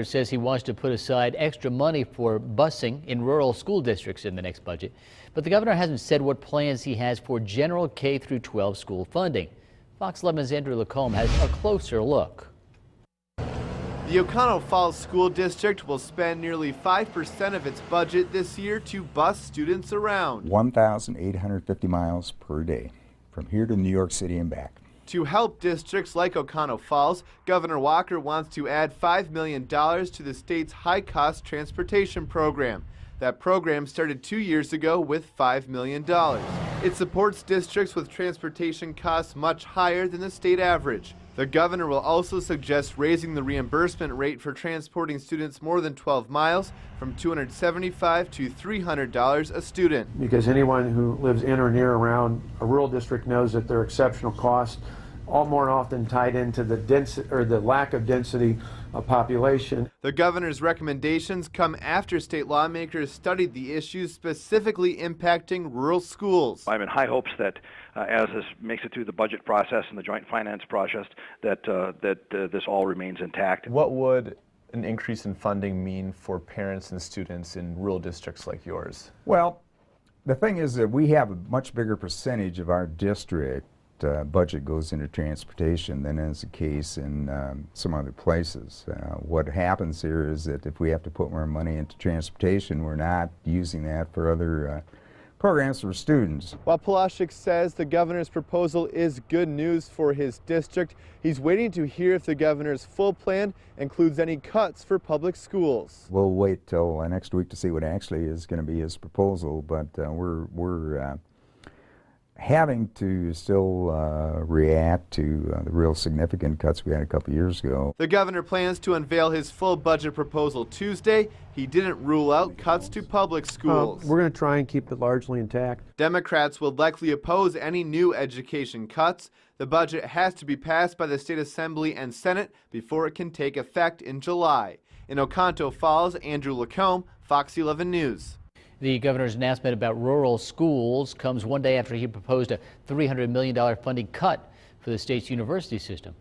Says he wants to put aside extra money for busing in rural school districts in the next budget, but the governor hasn't said what plans he has for general K-12 school funding. Fox 11's Andrew LaCombe has a closer look. The Oconto Falls School District will spend nearly 5% of its budget this year to bus students around. 1,850 miles per day from here to New York City and back. To help districts like Oconto Falls, Governor Walker wants to add $5 million to the state's high-cost transportation program. That program started 2 years ago with $5 million. It supports districts with transportation costs much higher than the state average. The governor will also suggest raising the reimbursement rate for transporting students more than 12 miles from $275 to $300 a student. Because anyone who lives in or near around a rural district knows that there are exceptional costs, all more often tied into the density or the lack of density of population. The governor's recommendations come after state lawmakers studied the issues specifically impacting rural schools. I'm in high hopes that as this makes it through the budget process and the joint finance process, that this all remains intact. What would an increase in funding mean for parents and students in rural districts like yours? Well, the thing is that we have a much bigger percentage of our district budget goes into transportation than is the case in some other places. What happens here is that if we have to put more money into transportation, we're not using that for other programs for students. While Polaschik says the governor's proposal is good news for his district, he's waiting to hear if the governor's full plan includes any cuts for public schools. We'll wait till next week to see what actually is going to be his proposal, but we're having to still react to the real significant cuts we had a couple years ago. The governor plans to unveil his full budget proposal Tuesday. He didn't rule out cuts to public schools. We're going to try and keep it largely intact. Democrats would likely oppose any new education cuts. The budget has to be passed by the state assembly and Senate before it can take effect in July. In Oconto Falls, Andrew LaCombe, Fox 11 News. The governor's announcement about rural schools comes one day after he proposed a $300 million funding cut for the state's university system.